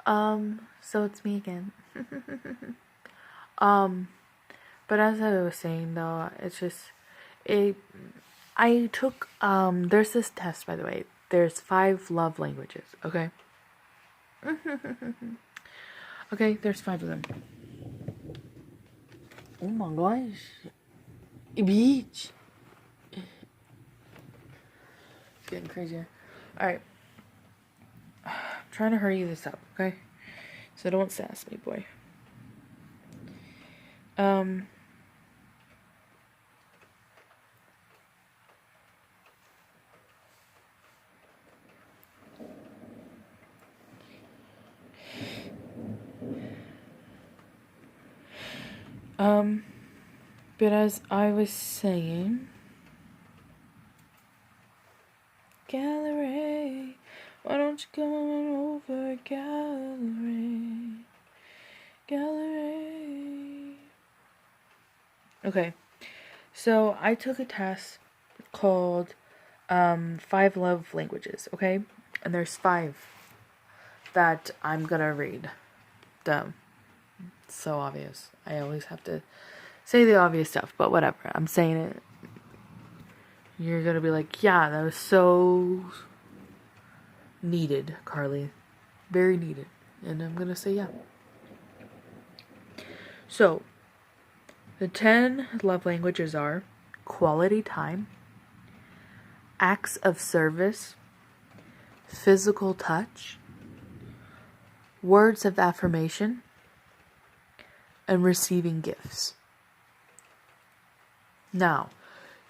So it's me again. um, but as I was saying though, it's just, it, I took, there's this test, by the way. There's 5 love languages, okay? Okay, there's 5 of them. Oh my gosh. Beach. It's getting crazier. Alright. I'm trying to hurry this up, okay? So don't sass me, boy. But as I was saying, Gallery, why don't you come on over, Gallery, Gallery. Okay, so I took a test called 5 love languages, okay? And there's 5 that I'm gonna read. Dumb. It's so obvious. I always have to say the obvious stuff, but whatever. I'm saying it. You're gonna be like, yeah, that was so needed, Carly. Very needed. And I'm gonna say, yeah. So, the 10 love languages are quality time, acts of service, physical touch, words of affirmation, and receiving gifts. Now,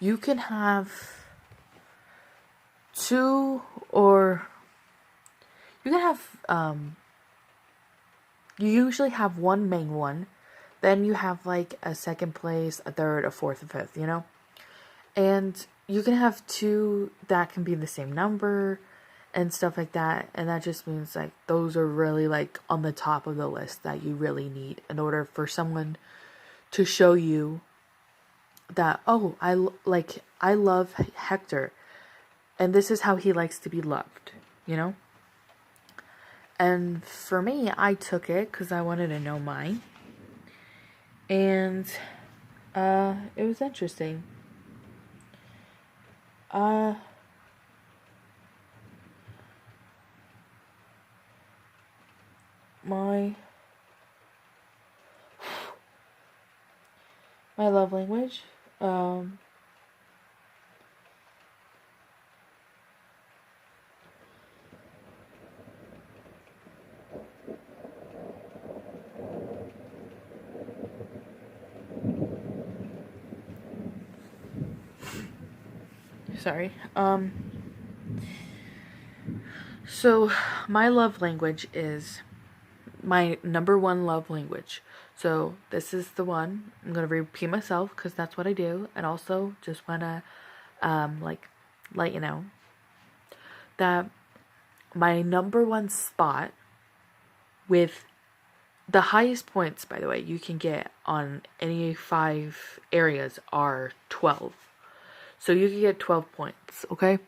you can have 2 or you can have you usually have one main one, then you have like a second place, a third, a fourth, a fifth, you know? And you can have 2 that can be the same number and stuff like that, and that just means like those are really like on the top of the list that you really need in order for someone to show you that, oh, I love Hector, and this is how he likes to be loved, you know? And for me, I took it because I wanted to know mine, and it was interesting. My love language, sorry, so my love language is my number 1 love language. So this is the one. I'm gonna repeat myself because that's what I do, and also just wanna let you know that my number 1 spot, with the highest points, by the way, you can get on any 5 areas, are 12. So you can get 12 points, okay?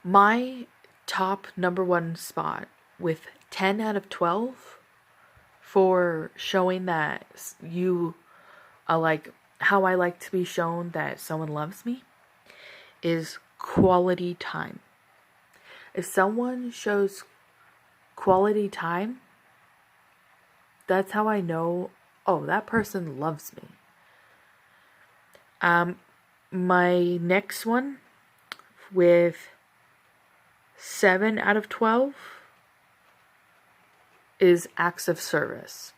My top number 1 spot with 10 out of 12 for showing that you are like how I like to be shown that someone loves me is quality time. If someone shows quality time, that's how I know, oh, that person loves me. My next one with 7 out of 12 is acts of service.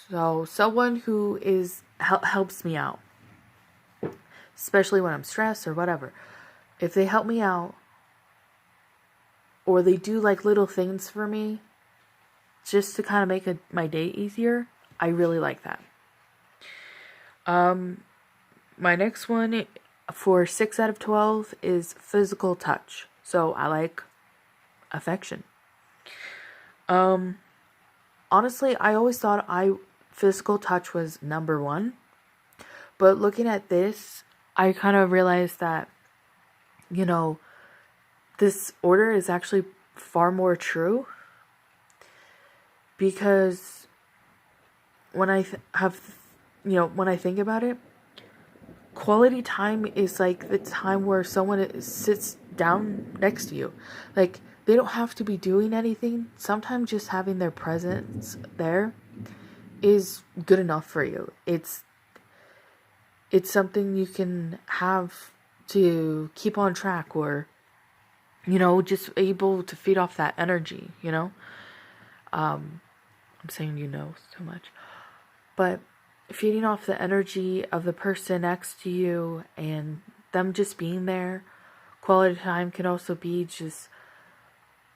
So someone who helps me out, especially when I'm stressed or whatever. If they help me out, or they do like little things for me just to kind of make my day easier, I really like that. My next one for 6 out of 12 is physical touch. So I like affection. Honestly, I always thought physical touch was number 1. But looking at this, I kind of realized that, you know, this order is actually far more true, because when I when I think about it, quality time is like the time where someone sits down next to you. Like, they don't have to be doing anything. Sometimes just having their presence there is good enough for you. It's something you can have to keep on track, or just able to feed off that energy, I'm saying so much. But feeding off the energy of the person next to you and them just being there. Quality time can also be just,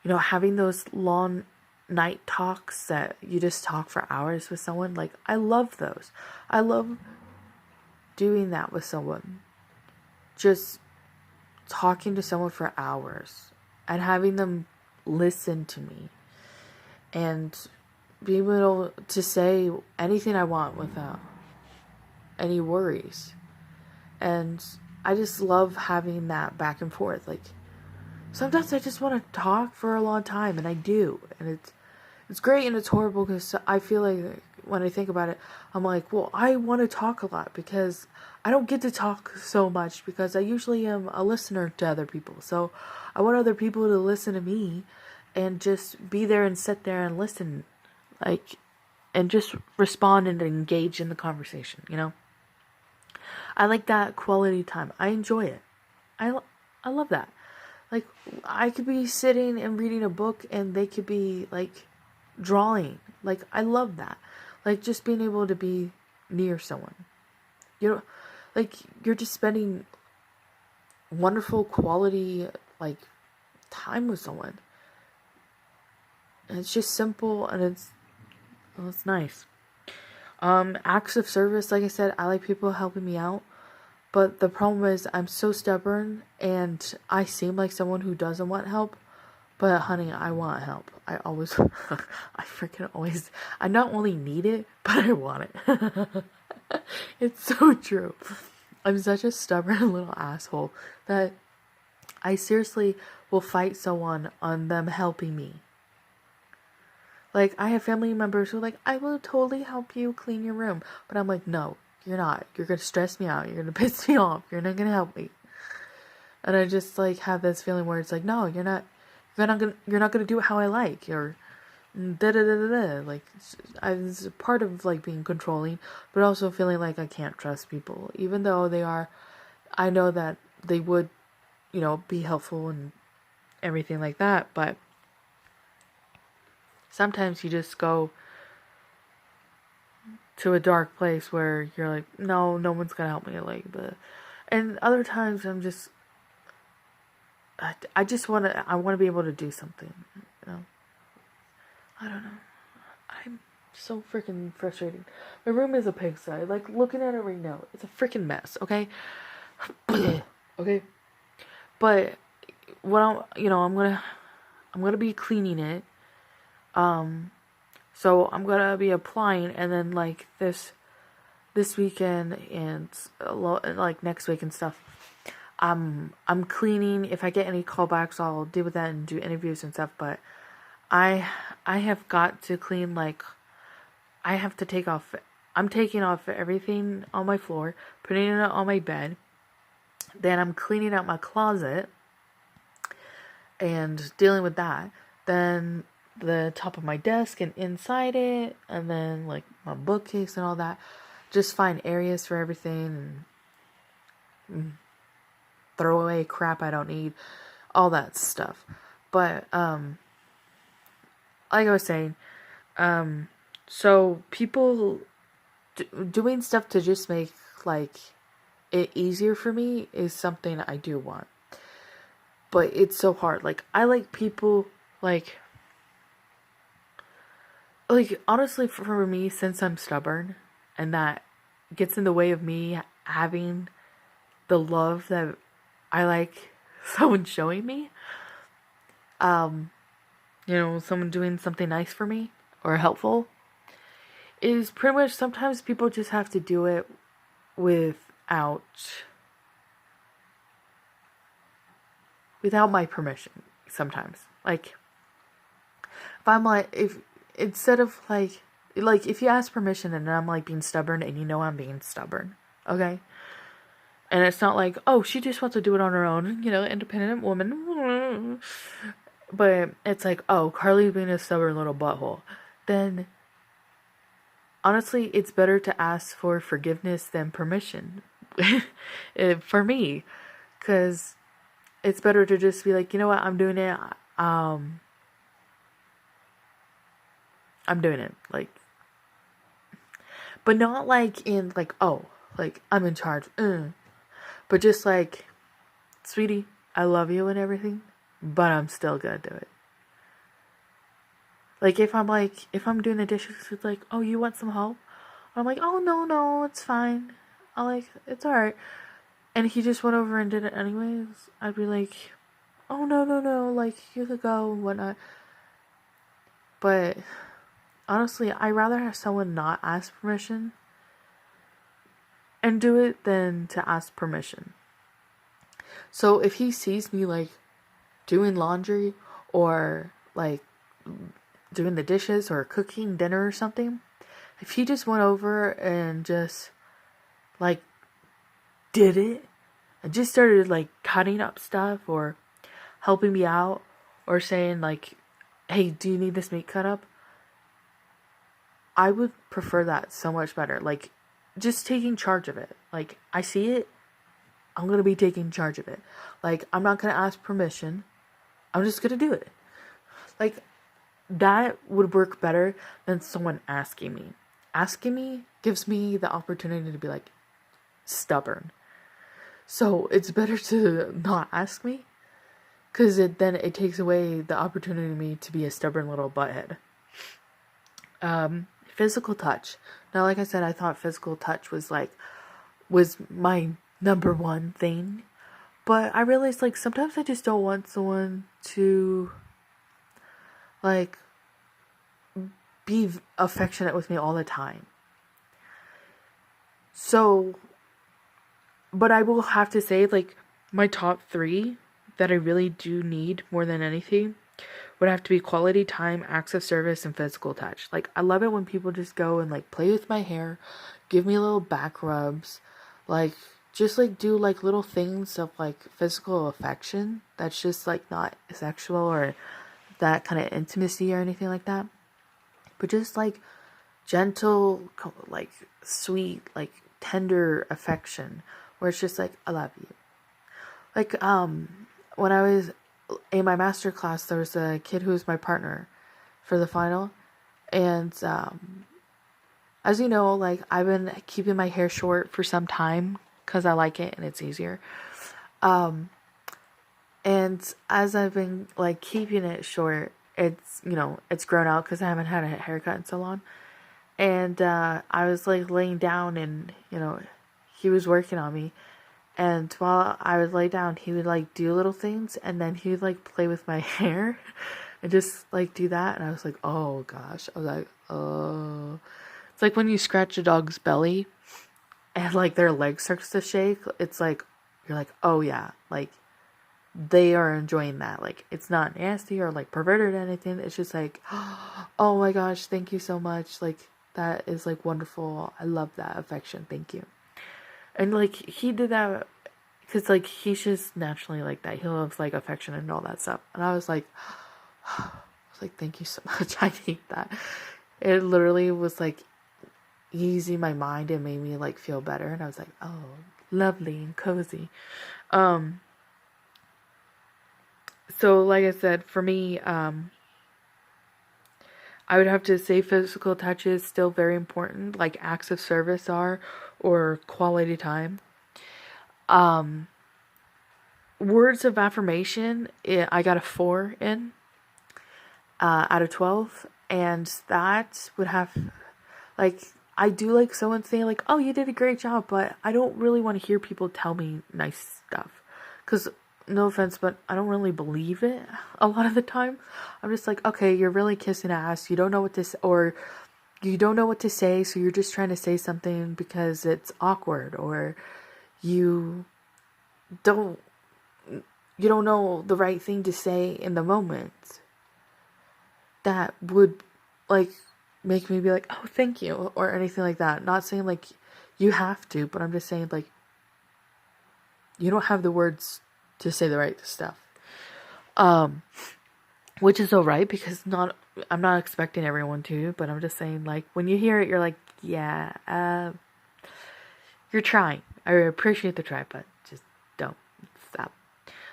having those long night talks that you just talk for hours with someone. Like, I love those. I love doing that with someone. Just talking to someone for hours and having them listen to me and being able to say anything I want without any worries. And I just love having that back and forth. Like, sometimes I just want to talk for a long time, and I do. And it's great and it's horrible, because I feel like when I think about it, I'm like, well, I want to talk a lot because I don't get to talk so much, because I usually am a listener to other people. So I want other people to listen to me and just be there and sit there and listen, like, and just respond and engage in the conversation, I like that quality time. I enjoy it. I love that. Like, I could be sitting and reading a book and they could be, like, drawing. Like, I love that. Like, just being able to be near someone. Like, you're just spending wonderful quality, like, time with someone. And it's just simple, and it's nice. Acts of service, like I said, I like people helping me out. But the problem is, I'm so stubborn, and I seem like someone who doesn't want help. But honey, I want help. I always, I freaking always, I not only need it, but I want it. It's so true. I'm such a stubborn little asshole that I seriously will fight someone on them helping me. Like, I have family members who are like, I will totally help you clean your room. But I'm like, no, you're not. You're going to stress me out. You're going to piss me off. You're not going to help me. And I just, like, have this feeling where it's like, no, you're not going to do it how I like. Or da-da-da-da-da. Like, it's part of, like, being controlling, but also feeling like I can't trust people. Even though I know that they would, be helpful and everything like that. But sometimes you just go to a dark place where you're like, no one's gonna help me, like, and other times I just want to be able to do something, I don't know. I'm so freaking frustrated. My room is a pigsty. Like, looking at it right now, it's a freaking mess, okay? Okay? But what I'm gonna be cleaning it. So I'm gonna be applying, and then, like, this weekend and like next week and stuff, I'm cleaning. If I get any callbacks, I'll deal with that and do interviews and stuff. But I have got to clean, like, I have to take off. I'm taking off everything on my floor, putting it on my bed. Then I'm cleaning out my closet and dealing with that. Then the top of my desk and inside it, and then, like, my bookcase and all that. Just find areas for everything and throw away crap I don't need, all that stuff. But like I was saying, so people doing stuff to just make, like, it easier for me is something I do want. But it's so hard. Like, I like people, like, honestly, for me, since I'm stubborn, and that gets in the way of me having the love that I like someone showing me, someone doing something nice for me or helpful, is pretty much sometimes people just have to do it without my permission sometimes. Like, If I'm like, if instead of like if you ask permission and I'm like being stubborn and you know I'm being stubborn, okay? And it's not like, oh, she just wants to do it on her own, independent woman. But it's like, oh, Carly's being a stubborn little butthole. Then, honestly, it's better to ask for forgiveness than permission. For me. Because it's better to just be like, you know what, I'm doing it. I'm doing it. Like, but not like in like, oh, like I'm in charge. But just like, sweetie, I love you and everything, but I'm still gonna do it. Like if I'm doing the dishes, it's like, oh, you want some help? I'm like, oh no, it's fine. It's alright. And he just went over and did it anyways. I'd be like, oh no, like you could go and whatnot. But honestly, I'd rather have someone not ask permission and do it than to ask permission. So if he sees me like doing laundry or like doing the dishes or cooking dinner or something, if he just went over and just like did it and just started like cutting up stuff or helping me out or saying like, hey, do you need this meat cut up? I would prefer that so much better. Like just taking charge of it. Like I see it, I'm going to be taking charge of it. Like I'm not going to ask permission. I'm just going to do it. Like that would work better than someone asking me. Asking me gives me the opportunity to be like stubborn. So it's better to not ask me, because then it takes away the opportunity of me to be a stubborn little butthead. Physical touch. Now, like I said, I thought physical touch was my number one thing. But I realized like sometimes I just don't want someone to like be affectionate with me all the time. So, but I will have to say like my top 3 that I really do need more than anything would have to be quality time, acts of service, and physical touch. Like I love it when people just go and like play with my hair, give me little back rubs, like just like do like little things of like physical affection that's just like not sexual or that kind of intimacy or anything like that, but just like gentle, like sweet, like tender affection where it's just like I love you. Like when I was in my master class, there was a kid who was my partner for the final, and as you know, like I've been keeping my hair short for some time because I like it and it's easier. And as I've been like keeping it short, it's it's grown out because I haven't had a haircut in so long. And I was like laying down, and he was working on me. And while I would lay down, he would like do little things, and then he would like play with my hair and just like do that. And I was like, oh gosh. I was like, oh. It's like when you scratch a dog's belly and like their leg starts to shake. It's like, you're like, oh yeah, like they are enjoying that. Like it's not nasty or like perverted or anything. It's just like, oh my gosh, thank you so much. Like that is like wonderful. I love that affection. Thank you. And like he did that because like he's just naturally like that. He loves like affection and all that stuff. And I was like thank you so much. I need that. It literally was like easing my mind and made me like feel better. And I was like, oh, lovely and cozy. So like I said, for me, I would have to say physical touch is still very important, like acts of service are, or quality time. Words of affirmation, I got a 4 in out of 12, and that would have, like, I do like someone saying like, oh, you did a great job, but I don't really want to hear people tell me nice stuff, because no offense, but I don't really believe it a lot of the time. I'm just like, okay, you're really kissing ass. You don't know what to say, or you don't know what to say, so you're just trying to say something because it's awkward, or you don't know the right thing to say in the moment. that would like make me be like, oh, thank you, or anything like that. Not saying like you have to, but I'm just saying like you don't have the words to say the right stuff. Which is alright because I'm not expecting everyone to, but I'm just saying like when you hear it, you're like, yeah, you're trying. I appreciate the try, but just don't stop.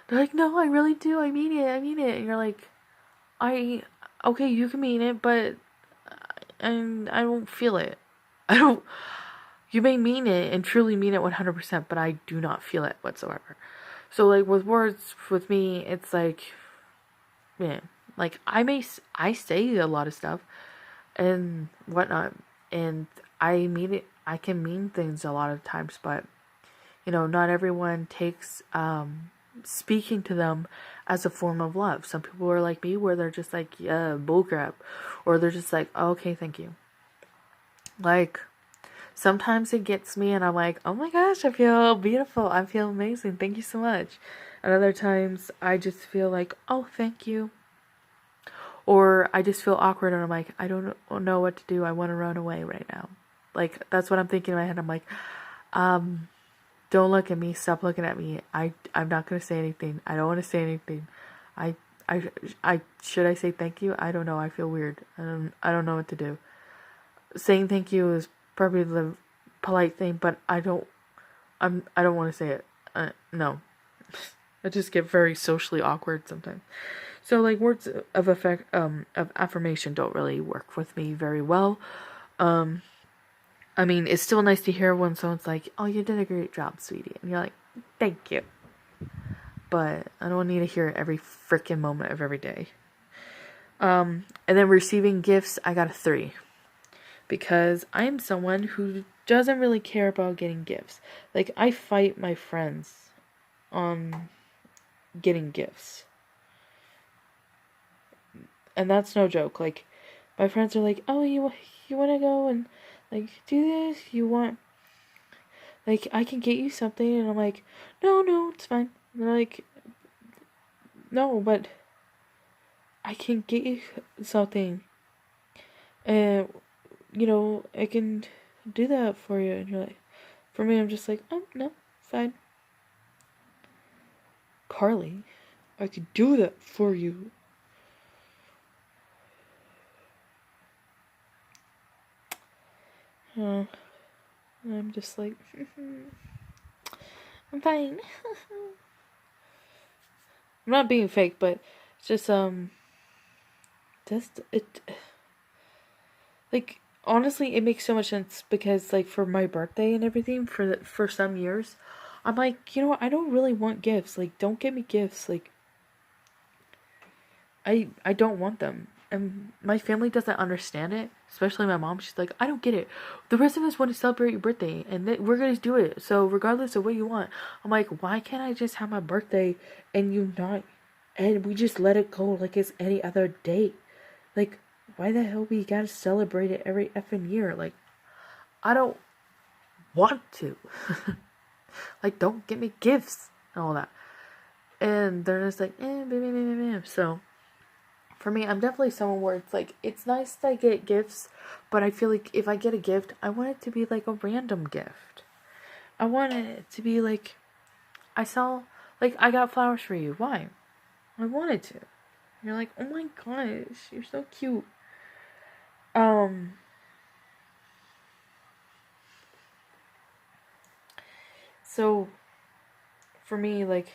They're like, no, I really do. I mean it. And you're like, okay, you can mean it, but I don't feel it. I don't. You may mean it and truly mean it 100%, but I do not feel it whatsoever. So like with words, with me, it's like, yeah, like I say a lot of stuff and whatnot, and I mean it. I can mean things a lot of times, but not everyone takes speaking to them as a form of love. Some people are like me, where they're just like, yeah, bullcrap, or they're just like, oh, okay, thank you. Like, sometimes it gets me, and I'm like, oh my gosh, I feel beautiful, I feel amazing, thank you so much. And other times, I just feel like, oh, thank you. Or I just feel awkward, and I'm like, I don't know what to do. I want to run away right now. Like, that's what I'm thinking in my head. I'm like, don't look at me. Stop looking at me. I'm not going to say anything. I don't want to say anything. I, should I say thank you? I don't know. I feel weird. I don't know what to do. Saying thank you is probably the polite thing, but I don't want to say it. No. I just get very socially awkward sometimes. So like words of affirmation don't really work with me very well. I mean, it's still nice to hear when someone's like, "Oh, you did a great job, sweetie," and you're like, "Thank you." But I don't need to hear it every freaking moment of every day. And then receiving gifts, I got a 3. Because I am someone who doesn't really care about getting gifts. Like, I fight my friends on getting gifts. And that's no joke. Like, my friends are like, oh, you want to go and, like, do this? You want, like, I can get you something. And I'm like, no, it's fine. And they're like, no, but I can get you something. And, I can do that for you. And you're like, for me, I'm just like, oh, no, fine. Carly, I could do that for you. I'm just like, I'm fine. I'm not being fake, but it's just just it. Like, honestly, it makes so much sense because like for my birthday and everything for some years, I'm like, you know what? I don't really want gifts. Like, don't get me gifts. Like, I don't want them. And my family doesn't understand it, especially my mom. She's like, I don't get it. The rest of us want to celebrate your birthday, and we're gonna do it. So regardless of what you want, I'm like, why can't I just have my birthday and you not, and we just let it go like it's any other day? Like, why the hell we gotta celebrate it every effing year? Like, I don't want to. Like, don't get me gifts and all that. And they're just like, so. For me, I'm definitely someone where it's like, it's nice that I get gifts, but I feel like if I get a gift, I want it to be like a random gift. I want it to be like, I got flowers for you. Why? I wanted to. And you're like, oh my gosh, you're so cute. So, for me, like,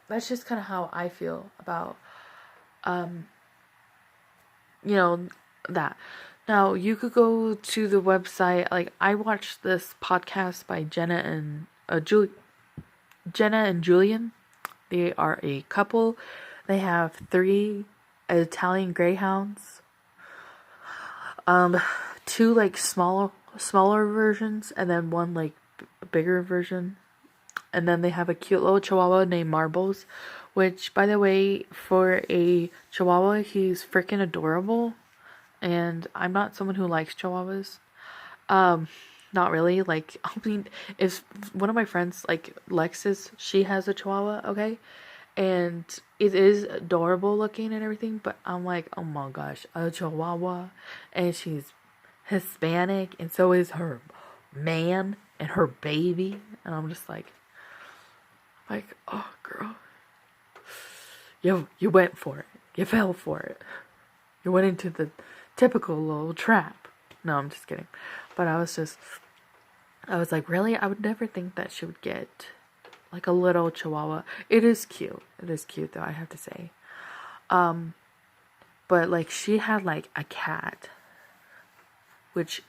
that's just kind of how I feel about, that. Now, you could go to the website. Like, I watched this podcast by Jenna and Julian. They are a couple. They have 3 Italian greyhounds. 2 like smaller versions, and then 1 like bigger version. And then they have a cute little chihuahua named Marbles, which, by the way, for a chihuahua, he's freaking adorable. And I'm not someone who likes chihuahuas. not really. Like, I mean, if one of my friends, like Lexus, she has a Chihuahua, okay? And it is adorable looking and everything, but I'm like, oh my gosh, a Chihuahua, and she's Hispanic, and so is her man and her baby, and I'm just like, oh girl, you went for it, you fell for it, you went into the typical little trap. No, I'm just kidding, but I was like, really? I would never think that she would get like a little Chihuahua. It is cute. It is cute though, I have to say. But like she had like a cat, which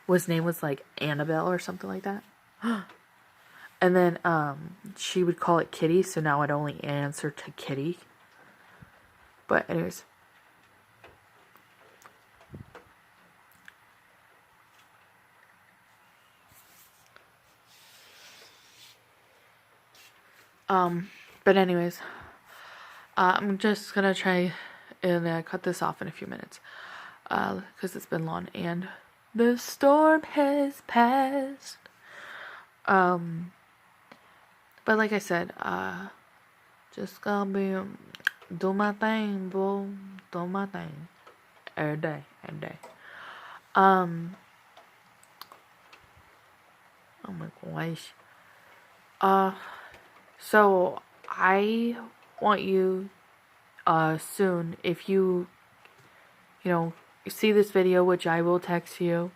his name was like Annabelle or something like that. And then she would call it Kitty, so now I'd only answer to Kitty. But anyways. But anyways, I'm just gonna try and cut this off in a few minutes, because it's been long and the storm has passed. But like I said, just gonna be do my thing, boo, do my thing, every day, every day. Oh my gosh. So I want you, soon, if you see this video, which I will text you,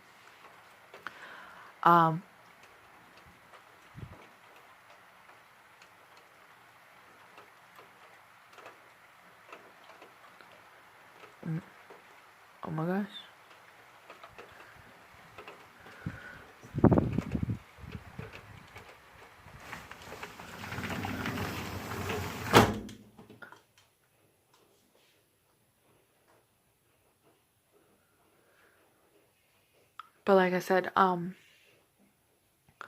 oh my gosh. But like I said,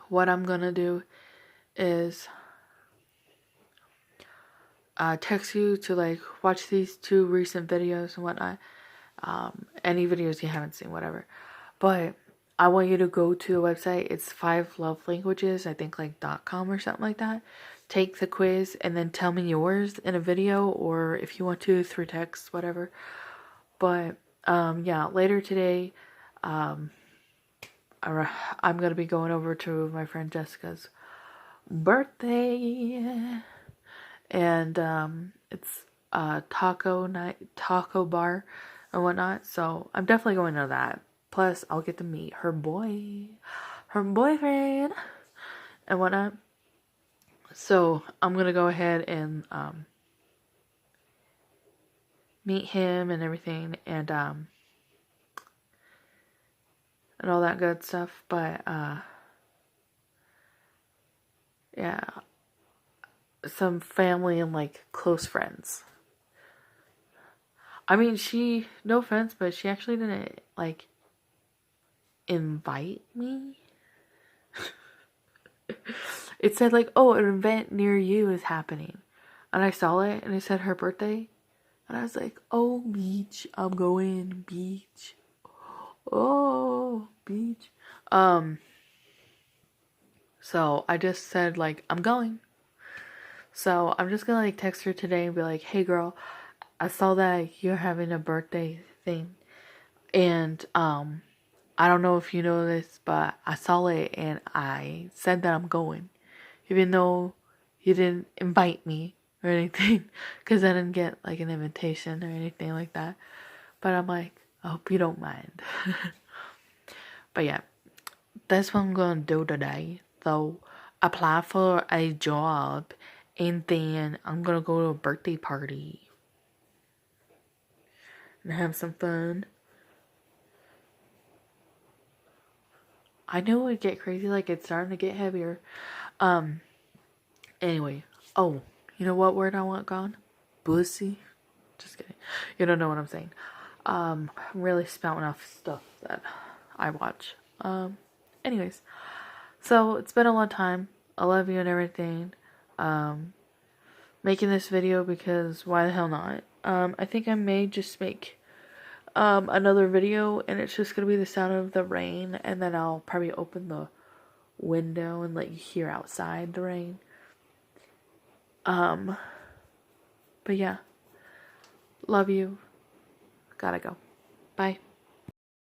what I'm gonna do is text you to like watch these 2 recent videos and whatnot. Any videos you haven't seen, whatever. But I want you to go to the website. It's 5 Love Languages, I think like .com or something like that. Take the quiz and then tell me yours in a video, or if you want to through text, whatever. But yeah, later today, I'm gonna be going over to my friend Jessica's birthday, and it's taco night, taco bar and whatnot, so I'm definitely going to that. Plus I'll get to meet her boyfriend and whatnot, so I'm gonna go ahead and meet him and everything, and all that good stuff. But yeah, some family and like close friends. I mean, no offense, but she actually didn't like invite me. It said like, oh, an event near you is happening, and I saw it and it said her birthday, and I was like, oh, beach, I'm going beach. Oh, beach. So I just said like, I'm going. So I'm just gonna like text her today and be like, hey girl, I saw that you're having a birthday thing, and I don't know if you know this, but I saw it and I said that I'm going, even though you didn't invite me or anything, because I didn't get like an invitation or anything like that. But I'm like, I hope you don't mind. But yeah, that's what I'm gonna do today. So apply for a job, and then I'm gonna go to a birthday party and have some fun. I knew it would get crazy, like it's starting to get heavier. Anyway, oh, you know what word I want gone? Bussy. Just kidding. You don't know what I'm saying. I'm really spouting off stuff that I watch. Anyways, so it's been a long time. I love you and everything. Making this video because why the hell not? I think I may just make another video, and it's just gonna be the sound of the rain, and then I'll probably open the window and let you hear outside the rain. But yeah, love you. Gotta go. Bye.